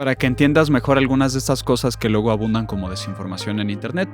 para que entiendas mejor algunas de estas cosas que luego abundan como desinformación en internet.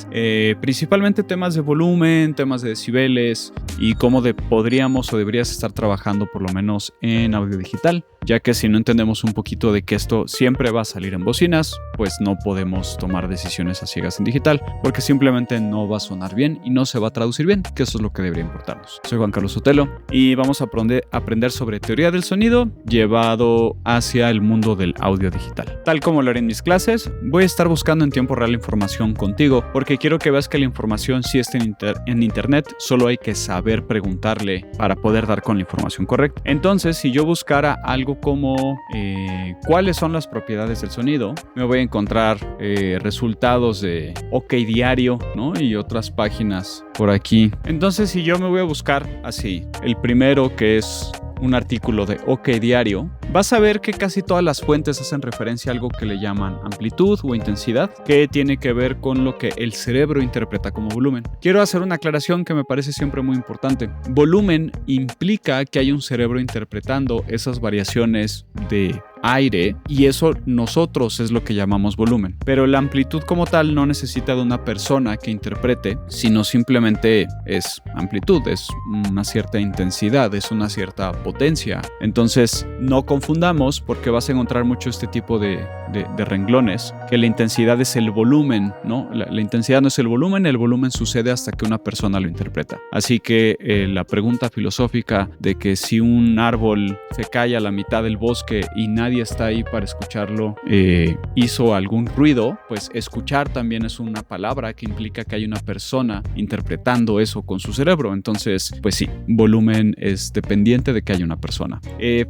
Principalmente temas de volumen, temas de decibeles y cómo podríamos o deberías estar trabajando por lo menos en audio digital, ya que si no entendemos un poquito de que esto siempre va a salir en bocinas, pues no podemos tomar decisiones a ciegas en digital, porque simplemente no va a sonar bien y no se va a traducir bien, que eso es lo que debería importarnos. Soy Juan Carlos Sotelo y vamos a aprender sobre teoría del sonido llevado hacia el mundo del audio digital. Tal como lo haré en mis clases, voy a estar buscando en tiempo real información contigo, porque quiero que veas que la información sí está en internet, solo hay que saber preguntarle para poder dar con la información correcta. Entonces, si yo buscara algo como cuáles son las propiedades del sonido, me voy a encontrar resultados de OK Diario, ¿no? Y otras páginas por aquí. Entonces, si yo me voy a buscar así, el primero que es un artículo de OK Diario, vas a ver que casi todas las fuentes hacen referencia a algo que le llaman amplitud o intensidad, que tiene que ver con lo que el cerebro interpreta como volumen. Quiero hacer una aclaración que me parece siempre muy importante. Volumen implica que hay un cerebro interpretando esas variaciones de aire y eso nosotros es lo que llamamos volumen. Pero la amplitud como tal no necesita de una persona que interprete, sino simplemente es amplitud, es una cierta intensidad, es una cierta potencia. Entonces no confundamos, porque vas a encontrar mucho este tipo de renglones, que la intensidad es el volumen, ¿no? La intensidad no es el volumen sucede hasta que una persona lo interpreta. Así que la pregunta filosófica de que si un árbol se cae a la mitad del bosque y nadie está ahí para escucharlo, hizo algún ruido, pues escuchar también es una palabra que implica que hay una persona interpretando eso con su cerebro. Entonces, pues sí, volumen es dependiente de que haya una persona.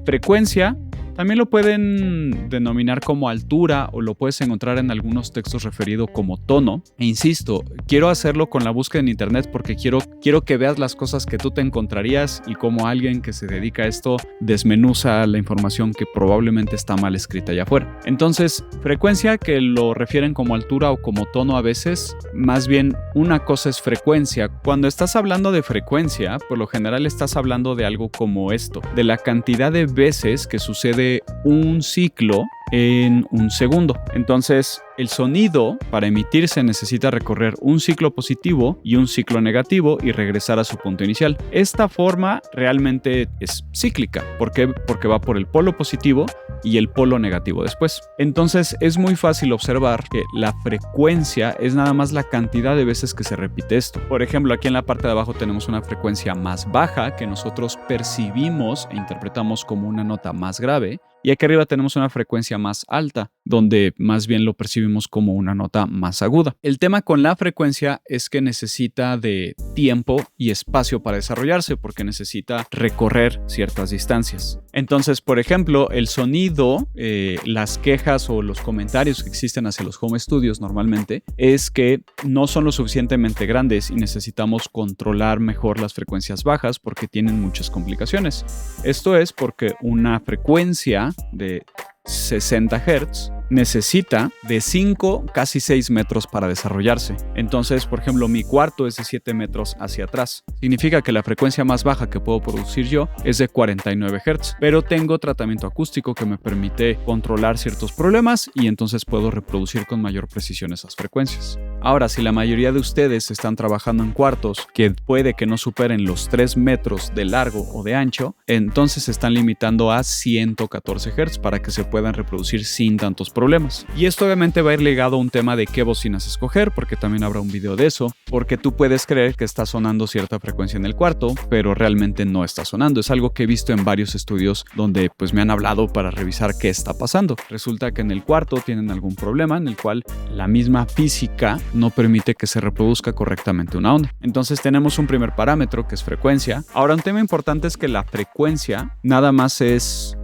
Frecuencia también lo pueden denominar como altura o lo puedes encontrar en algunos textos referido como tono. E insisto, quiero hacerlo con la búsqueda en internet porque quiero que veas las cosas que tú te encontrarías y cómo alguien que se dedica a esto desmenuza la información que probablemente está mal escrita allá afuera. Entonces, frecuencia, que lo refieren como altura o como tono a veces, más bien una cosa es frecuencia. Cuando estás hablando de frecuencia, por lo general estás hablando de algo como esto, de la cantidad de veces que sucede un ciclo en un segundo. Entonces, el sonido para emitirse necesita recorrer un ciclo positivo y un ciclo negativo y regresar a su punto inicial. Esta forma realmente es cíclica. ¿Por qué? Porque va por el polo positivo y el polo negativo después. Entonces, es muy fácil observar que la frecuencia es nada más la cantidad de veces que se repite esto. Por ejemplo, aquí en la parte de abajo tenemos una frecuencia más baja que nosotros percibimos e interpretamos como una nota más grave. Y aquí arriba tenemos una frecuencia más alta, donde más bien lo percibimos como una nota más aguda. El tema con la frecuencia es que necesita de tiempo y espacio para desarrollarse, porque necesita recorrer ciertas distancias. Entonces, por ejemplo, el sonido, las quejas o los comentarios que existen hacia los home studios normalmente, es que no son lo suficientemente grandes y necesitamos controlar mejor las frecuencias bajas porque tienen muchas complicaciones. Esto es porque una frecuencia de 60 Hz necesita de 5, casi 6 metros para desarrollarse. Entonces, por ejemplo, mi cuarto es de 7 metros hacia atrás. Significa que la frecuencia más baja que puedo producir yo es de 49 Hz, pero tengo tratamiento acústico que me permite controlar ciertos problemas y entonces puedo reproducir con mayor precisión esas frecuencias. Ahora, si la mayoría de ustedes están trabajando en cuartos que puede que no superen los 3 metros de largo o de ancho, entonces se están limitando a 114 Hz para que se puedan reproducir sin tantos problemas. Y esto obviamente va a ir ligado a un tema de qué bocinas escoger, porque también habrá un video de eso, porque tú puedes creer que está sonando cierta frecuencia en el cuarto, pero realmente no está sonando. Es algo que he visto en varios estudios donde pues me han hablado para revisar qué está pasando. Resulta que en el cuarto tienen algún problema en el cual la misma física no permite que se reproduzca correctamente una onda. Entonces tenemos un primer parámetro que es frecuencia. Ahora, un tema importante es que la frecuencia nada más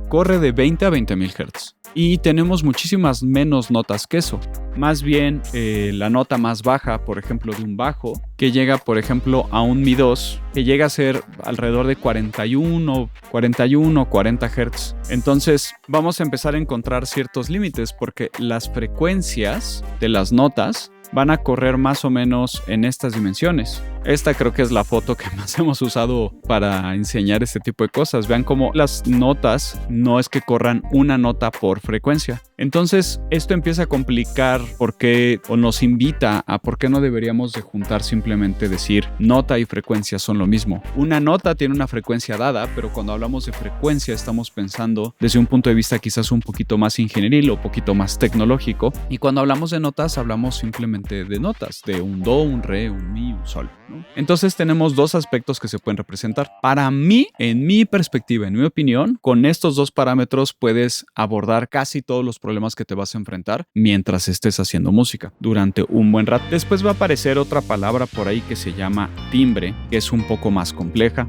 corre de 20 a 20.000 Hz. Y tenemos muchísimas menos notas que eso. Más bien la nota más baja, por ejemplo, de un bajo, que llega, por ejemplo, a un Mi2, que llega a ser alrededor de 41, 40 Hz. Entonces vamos a empezar a encontrar ciertos límites porque las frecuencias de las notas van a correr más o menos en estas dimensiones. Esta creo que es la foto que más hemos usado para enseñar este tipo de cosas. Vean cómo las notas no es que corran una nota por frecuencia. Entonces, esto empieza a complicar o nos invita a por qué no deberíamos de juntar simplemente decir nota y frecuencia son lo mismo. Una nota tiene una frecuencia dada, pero cuando hablamos de frecuencia estamos pensando desde un punto de vista quizás un poquito más ingenieril o un poquito más tecnológico. Y cuando hablamos de notas, hablamos simplemente de notas, de un do, un re, un mi, un sol, ¿no? Entonces tenemos dos aspectos que se pueden representar. Para mí, en mi perspectiva, en mi opinión, con estos dos parámetros puedes abordar casi todos los problemas que te vas a enfrentar mientras estés haciendo música durante un buen rato. Después va a aparecer otra palabra por ahí que se llama timbre, que es un poco más compleja.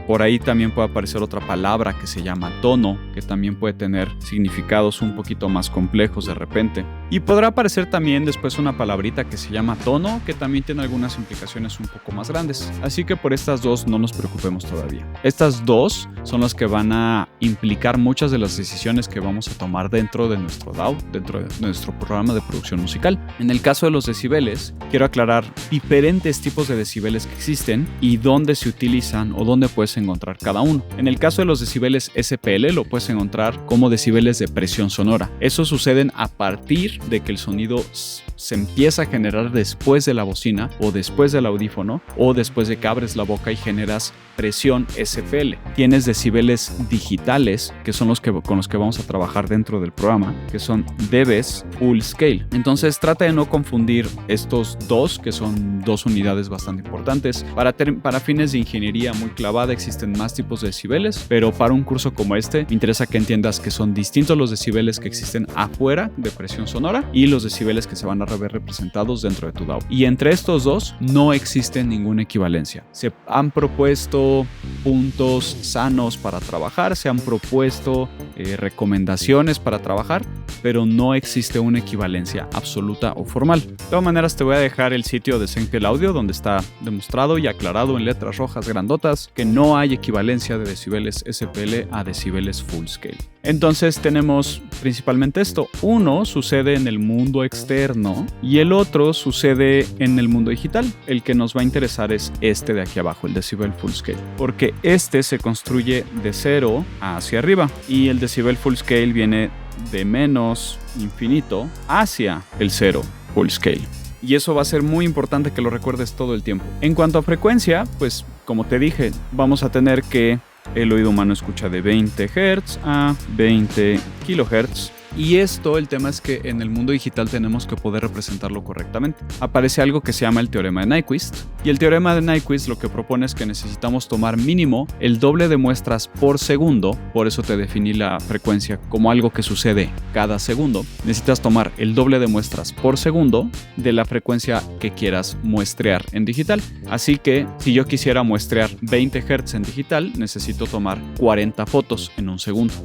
Por ahí también puede aparecer otra palabra que se llama tono, que también puede tener significados un poquito más complejos de repente. Y podrá aparecer también después una palabrita que se llama tono, que también tiene algunas implicaciones un poco más grandes. Así que por estas dos no nos preocupemos todavía. Estas dos son las que van a implicar muchas de las decisiones que vamos a tomar dentro de nuestro DAW, dentro de nuestro programa de producción musical. En el caso de los decibeles, quiero aclarar diferentes tipos de decibeles que existen y dónde se utilizan o dónde puedes encontrar cada uno. En el caso de los decibeles SPL, lo puedes encontrar como decibeles de presión sonora. Eso suceden a partir de que el sonido se empieza a generar después de la bocina o después del audífono o después de que abres la boca y generas presión SPL. Tienes decibeles digitales, que son con los que vamos a trabajar dentro del programa, que son dBs full scale. Entonces trata de no confundir estos dos, que son dos unidades bastante importantes. Para fines de ingeniería muy clavada existen más tipos de decibeles, pero para un curso como este me interesa que entiendas que son distintos los decibeles que existen afuera de presión sonora y los decibeles que se van a ver representados dentro de tu DAW. Y entre estos dos no existe ninguna equivalencia. Se han propuesto puntos sanos para trabajar, se han propuesto recomendaciones para trabajar, pero no existe una equivalencia absoluta o formal. De todas maneras, te voy a dejar el sitio de Zenkel Audio, donde está demostrado y aclarado en letras rojas grandotas que no hay equivalencia de decibeles SPL a decibeles full scale. Entonces tenemos principalmente esto. Uno sucede en el mundo externo y el otro sucede en el mundo digital. El que nos va a interesar es este de aquí abajo, el decibel full scale, porque este se construye de 0 hacia arriba y el decibel full scale viene de menos infinito hacia el 0 full scale. Y eso va a ser muy importante que lo recuerdes todo el tiempo. En cuanto a frecuencia, pues como te dije, vamos a tener que el oído humano escucha de 20 Hz a 20 kHz. Y el tema es que en el mundo digital tenemos que poder representarlo correctamente. Aparece algo que se llama el teorema de Nyquist. Y el teorema de Nyquist lo que propone es que necesitamos tomar mínimo el doble de muestras por segundo. Por eso te definí la frecuencia como algo que sucede cada segundo. Necesitas tomar el doble de muestras por segundo de la frecuencia que quieras muestrear en digital. Así que si yo quisiera muestrear 20 Hz en digital, necesito tomar 40 fotos en un segundo. Si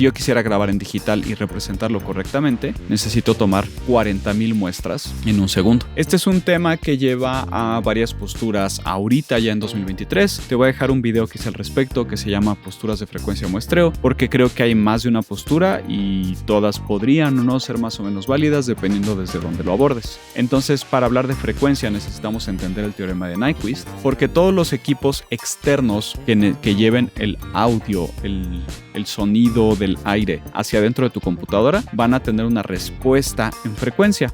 yo quisiera grabar en digital y representarlo correctamente, necesito tomar 40,000 muestras en un segundo. Este es un tema que lleva a varias posturas ahorita ya en 2023. Te voy a dejar un video que hice al respecto que se llama posturas de frecuencia muestreo, porque creo que hay más de una postura y todas podrían o no ser más o menos válidas dependiendo desde donde lo abordes. Entonces, para hablar de frecuencia necesitamos entender el teorema de Nyquist, porque todos los equipos externos que lleven el audio, el sonido del aire hacia adentro de tu computadora van a tener una respuesta en frecuencia.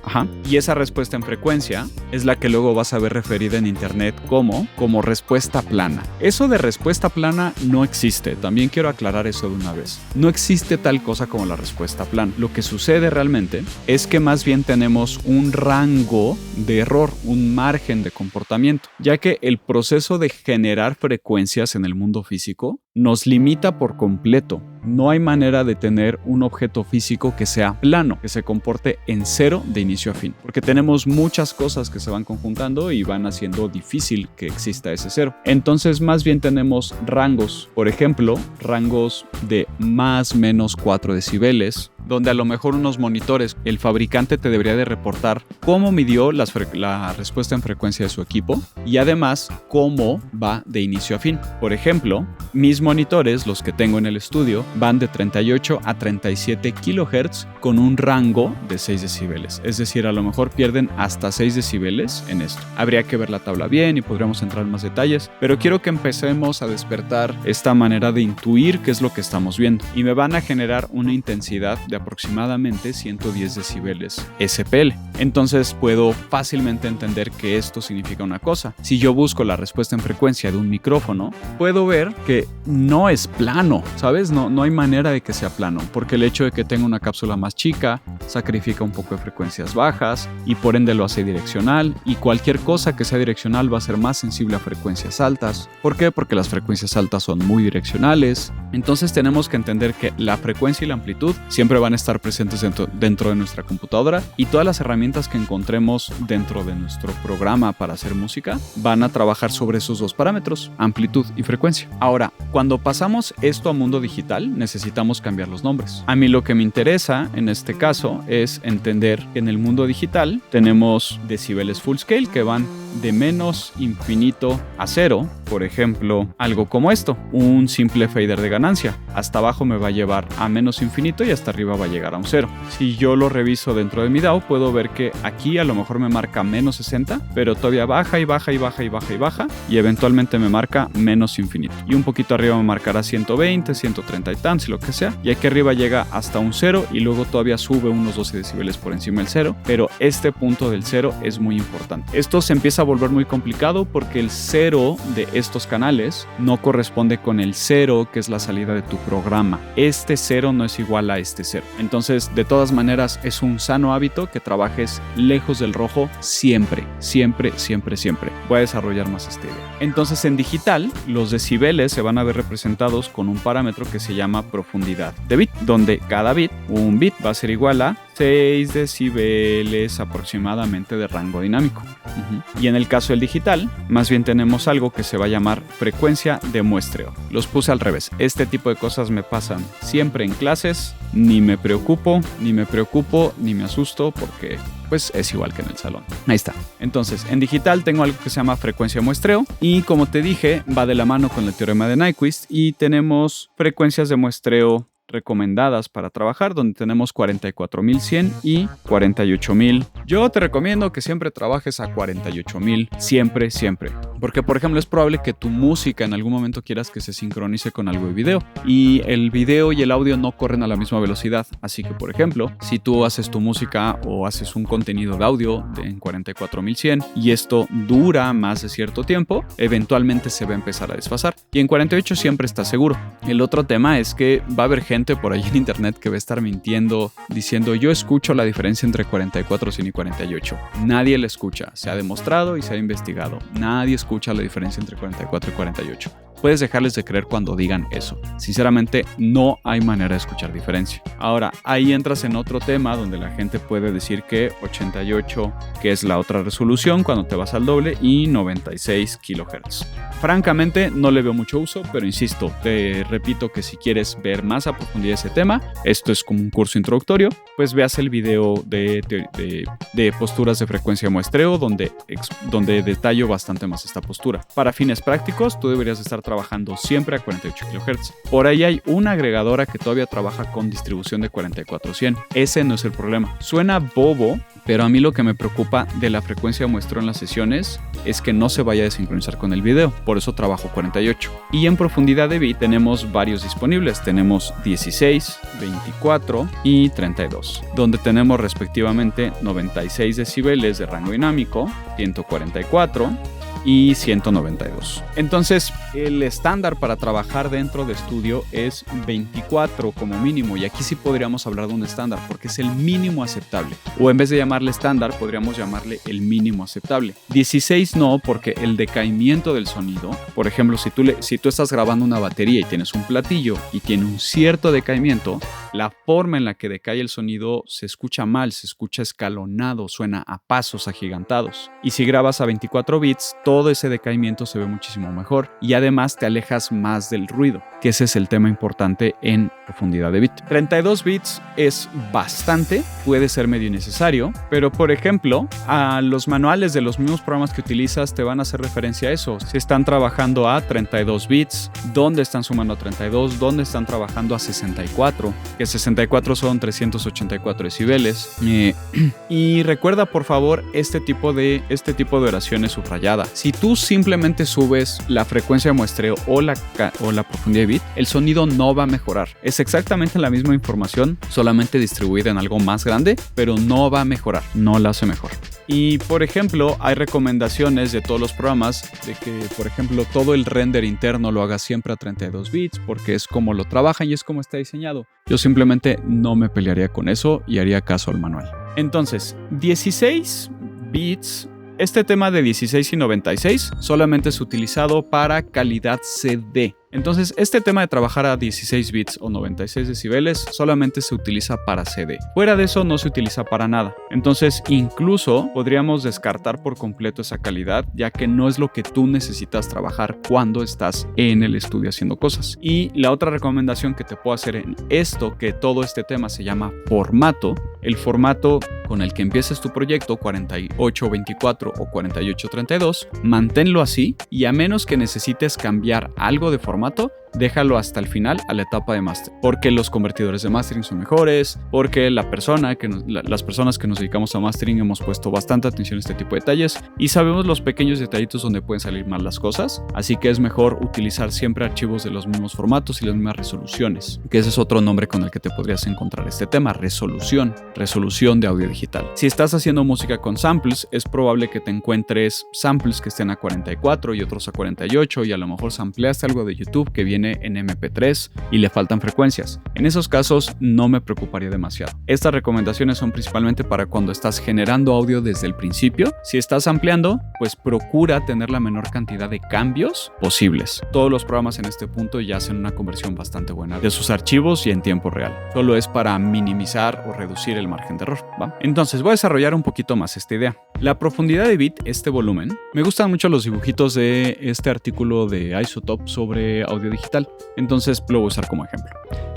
Y esa respuesta en frecuencia es la que luego vas a ver referida en internet como respuesta plana. Eso de respuesta plana no existe. También quiero aclarar eso de una vez. No existe tal cosa como la respuesta plana. Lo que sucede realmente es que más bien tenemos un rango de error, un margen de comportamiento, ya que el proceso de generar frecuencias en el mundo físico nos limita por completo. No hay manera de tener un objeto físico que sea plano, que se comporte en cero de inicio a fin, porque tenemos muchas cosas que se van conjuntando y van haciendo difícil que exista ese cero. Entonces más bien tenemos rangos, por ejemplo, rangos de más menos 4 decibeles, donde a lo mejor unos monitores, el fabricante te debería de reportar cómo midió la respuesta en frecuencia de su equipo y además cómo va de inicio a fin. Por ejemplo, mis monitores, los que tengo en el estudio, van de 38 a 37 kHz con un rango de 6 decibeles. Es decir, a lo mejor pierden hasta 6 decibeles en esto. Habría que ver la tabla bien y podríamos entrar en más detalles, pero quiero que empecemos a despertar esta manera de intuir qué es lo que estamos viendo. Y me van a generar una intensidad de aproximadamente 110 decibeles SPL. Entonces puedo fácilmente entender que esto significa una cosa. Si yo busco la respuesta en frecuencia de un micrófono, puedo ver que no es plano, ¿sabes? No hay manera de que sea plano, porque el hecho de que tenga una cápsula más chica sacrifica un poco de frecuencias bajas y por ende lo hace direccional, y cualquier cosa que sea direccional va a ser más sensible a frecuencias altas. ¿Por qué? Porque las frecuencias altas son muy direccionales. Entonces tenemos que entender que la frecuencia y la amplitud siempre van a estar presentes dentro de nuestra computadora, y todas las herramientas que encontremos dentro de nuestro programa para hacer música van a trabajar sobre esos dos parámetros, amplitud y frecuencia. Ahora, cuando pasamos esto a mundo digital, necesitamos cambiar los nombres. A mí lo que me interesa en este caso es entender que en el mundo digital tenemos decibeles full scale que van de menos infinito a cero. Por ejemplo, algo como esto, un simple fader de ganancia. Hasta abajo me va a llevar a menos infinito y hasta arriba va a llegar a un cero. Si yo lo reviso dentro de mi DAW, puedo ver que aquí a lo mejor me marca menos 60, pero todavía baja y baja y baja y baja y baja, y eventualmente me marca menos infinito. Y un poquito arriba me marcará 120, 130 y tantos, y lo que sea. Y aquí arriba llega hasta un cero y luego todavía sube unos 12 decibeles por encima del cero, pero este punto del cero es muy importante. Esto se empieza a volver muy complicado porque el cero de estos canales no corresponde con el cero que es la salida de tu programa. Este cero no es igual a este cero. Entonces, de todas maneras, es un sano hábito que trabajes lejos del rojo siempre, siempre, siempre, siempre. Voy a desarrollar más esta idea. Entonces, en digital, los decibeles se van a ver representados con un parámetro que se llama profundidad de bit, donde cada bit, un bit, va a ser igual a 6 decibeles aproximadamente de rango dinámico. Y en el caso del digital, más bien tenemos algo que se va a llamar frecuencia de muestreo. Los puse al revés. Este tipo de cosas me pasan siempre en clases. Ni me preocupo, ni me asusto, porque pues es igual que en el salón. Ahí está. Entonces, en digital tengo algo que se llama frecuencia de muestreo, y como te dije, va de la mano con el teorema de Nyquist, y tenemos frecuencias de muestreo recomendadas para trabajar, donde tenemos 44.100 y 48.000. Yo te recomiendo que siempre trabajes a 48.000, siempre, porque por ejemplo es probable que tu música en algún momento quieras que se sincronice con algo de video, y el video y el audio no corren a la misma velocidad. Así que por ejemplo, si tú haces tu música o haces un contenido de audio en 44.100 y esto dura más de cierto tiempo, eventualmente se va a empezar a desfasar, y en 48 siempre estás seguro. El otro tema es que va a haber gente por ahí en internet que va a estar mintiendo diciendo: yo escucho la diferencia entre 44.100 y 48. Nadie la escucha, se ha demostrado y se ha investigado. Nadie escucha la diferencia entre 44 y 48. Puedes dejarles de creer cuando digan eso. Sinceramente, no hay manera de escuchar diferencia. Ahora, ahí entras en otro tema donde la gente puede decir que 88, que es la otra resolución cuando te vas al doble, y 96 kHz. Francamente, no le veo mucho uso, pero insisto, te repito que si quieres ver más a profundidad ese tema, esto es como un curso introductorio, pues veas el video de posturas de frecuencia de muestreo, donde detallo bastante más esta postura. Para fines prácticos, tú deberías estar trabajando siempre a 48 kHz. Por ahí hay una agregadora que todavía trabaja con distribución de 44.100. Ese no es el problema. Suena bobo, pero a mí lo que me preocupa de la frecuencia de muestreo en las sesiones es que no se vaya a desincronizar con el video. Por eso trabajo 48. Y en profundidad de bit tenemos varios disponibles. Tenemos 16, 24 y 32, donde tenemos respectivamente 96 decibeles de rango dinámico, 144 y 192. Entonces, el estándar para trabajar dentro de estudio es 24 como mínimo, y aquí sí podríamos hablar de un estándar porque es el mínimo aceptable, o en vez de llamarle estándar podríamos llamarle el mínimo aceptable. 16 no, porque el decaimiento del sonido, por ejemplo, si tú estás grabando una batería y tienes un platillo y tiene un cierto decaimiento, la forma en la que decae el sonido se escucha mal, se escucha escalonado, suena a pasos agigantados. Y si grabas a 24 bits, todo todo ese decaimiento se ve muchísimo mejor y además te alejas más del ruido, que ese es el tema importante en profundidad de bit. 32 bits es bastante, puede ser medio innecesario, pero por ejemplo, a los manuales de los mismos programas que utilizas te van a hacer referencia a eso. Si están trabajando a 32 bits, ¿dónde están sumando a 32? ¿Dónde están trabajando a 64? Que 64 son 384 decibeles. Y recuerda por favor este tipo de oraciones subrayadas. Si tú simplemente subes la frecuencia de muestreo o la profundidad de bit, el sonido no va a mejorar. Es exactamente la misma información, solamente distribuida en algo más grande, pero no va a mejorar, no la hace mejor. Y por ejemplo, hay recomendaciones de todos los programas de que, por ejemplo, todo el render interno lo haga siempre a 32 bits porque es como lo trabajan y es como está diseñado. Yo simplemente no me pelearía con eso y haría caso al manual. Entonces, 16 bits. Este tema de 16 y 96 solamente es utilizado para calidad CD. Entonces, este tema de trabajar a 16 bits o 96 decibeles solamente se utiliza para CD. Fuera de eso no se utiliza para nada. Entonces, incluso podríamos descartar por completo esa calidad, ya que no es lo que tú necesitas trabajar cuando estás en el estudio haciendo cosas. Y la otra recomendación que te puedo hacer en esto, que todo este tema se llama formato. El formato con el que empieces tu proyecto, 4824 o 4832, manténlo así y a menos que necesites cambiar algo de formato, déjalo hasta el final, a la etapa de máster, porque los convertidores de mastering son mejores, porque las personas que nos dedicamos a mastering hemos puesto bastante atención a este tipo de detalles y sabemos los pequeños detallitos donde pueden salir mal las cosas, así que es mejor utilizar siempre archivos de los mismos formatos y las mismas resoluciones, que ese es otro nombre con el que te podrías encontrar este tema, resolución de audio digital. Si estás haciendo música con samples, es probable que te encuentres samples que estén a 44 y otros a 48 y a lo mejor sampleaste algo de YouTube que viene en MP3 y le faltan frecuencias. En esos casos no me preocuparía demasiado. Estas recomendaciones son principalmente para cuando estás generando audio desde el principio. Si estás ampliando, pues procura tener la menor cantidad de cambios posibles. Todos los programas en este punto ya hacen una conversión bastante buena de sus archivos y en tiempo real. Solo es para minimizar o reducir el margen de error, ¿va? Entonces voy a desarrollar un poquito más esta idea. La profundidad de bit, este volumen, me gustan mucho los dibujitos de este artículo de Isotope sobre audio digital, entonces lo voy a usar como ejemplo.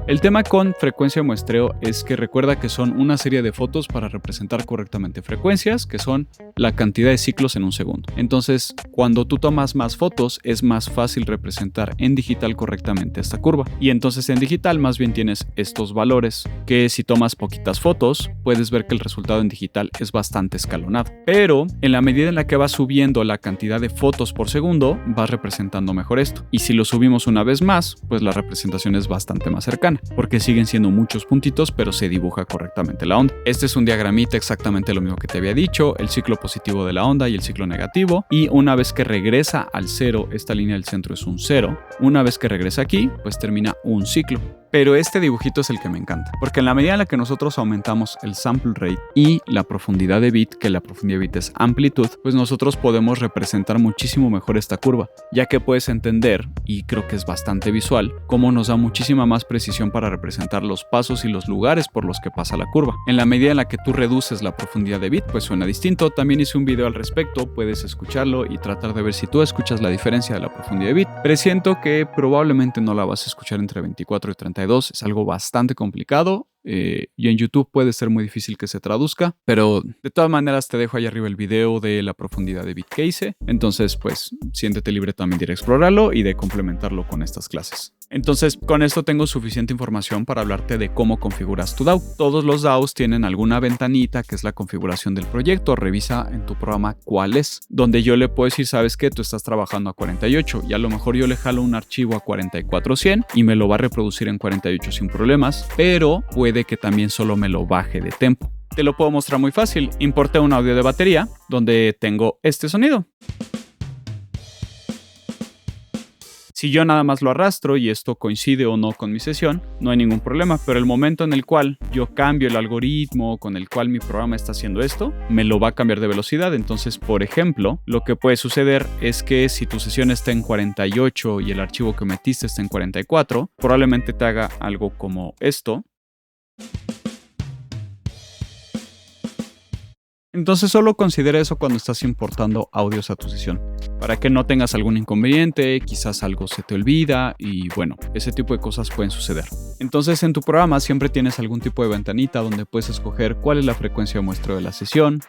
El tema con frecuencia de muestreo es que recuerda que son una serie de fotos para representar correctamente frecuencias, que son la cantidad de ciclos en un segundo. Entonces, cuando tú tomas más fotos, es más fácil representar en digital correctamente esta curva. Y entonces en digital más bien tienes estos valores, que si tomas poquitas fotos, puedes ver que el resultado en digital es bastante escalonado. Pero en la medida en la que vas subiendo la cantidad de fotos por segundo, vas representando mejor esto. Y si lo subimos una vez más, pues la representación es bastante más cercana, porque siguen siendo muchos puntitos, pero se dibuja correctamente la onda. Este es un diagramita exactamente lo mismo que te había dicho, el ciclo positivo de la onda y el ciclo negativo, y una vez que regresa al cero, esta línea del centro es un cero, una vez que regresa aquí, pues termina un ciclo. Pero este dibujito es el que me encanta, porque en la medida en la que nosotros aumentamos el sample rate y la profundidad de bit, que la profundidad de bit es amplitud, pues nosotros podemos representar muchísimo mejor esta curva, ya que puedes entender, y creo que es bastante visual, cómo nos da muchísima más precisión para representar los pasos y los lugares por los que pasa la curva. En la medida en la que tú reduces la profundidad de bit, pues suena distinto. También hice un video al respecto, puedes escucharlo y tratar de ver si tú escuchas la diferencia de la profundidad de bit. Presiento que probablemente no la vas a escuchar entre 24 y 32, es algo bastante complicado. Y en YouTube puede ser muy difícil que se traduzca, pero de todas maneras te dejo ahí arriba el video de la profundidad de bit que hice, entonces pues siéntete libre también de ir a explorarlo y de complementarlo con estas clases. Entonces con esto tengo suficiente información para hablarte de cómo configuras tu DAW. Todos los DAWs tienen alguna ventanita que es la configuración del proyecto. Revisa en tu programa cuál es, donde yo le puedo decir, sabes que tú estás trabajando a 48 y a lo mejor yo le jalo un archivo a 4400 y me lo va a reproducir en 48 sin problemas, pero puede que también solo me lo baje de tempo. Te lo puedo mostrar muy fácil. Importé un audio de batería donde tengo este sonido. Si yo nada más lo arrastro y esto coincide o no con mi sesión, no hay ningún problema, pero el momento en el cual yo cambio el algoritmo con el cual mi programa está haciendo esto, me lo va a cambiar de velocidad. Entonces, por ejemplo, lo que puede suceder es que si tu sesión está en 48 y el archivo que metiste está en 44, probablemente te haga algo como esto. Entonces solo considera eso cuando estás importando audios a tu sesión, para que no tengas algún inconveniente, quizás algo se te olvida y bueno, ese tipo de cosas pueden suceder. Entonces en tu programa siempre tienes algún tipo de ventanita donde puedes escoger cuál es la frecuencia de muestreo de la sesión.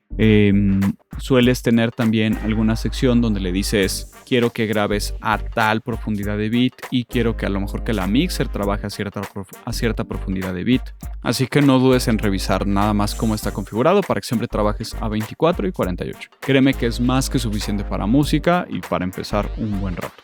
Sueles tener también alguna sección donde le dices quiero que grabes a tal profundidad de bit y quiero que a lo mejor que la mixer trabaje a cierta profundidad de bit. Así que no dudes en revisar nada más cómo está configurado para que siempre trabajes a 24 y 48. Créeme que es más que suficiente para música y para empezar un buen rato.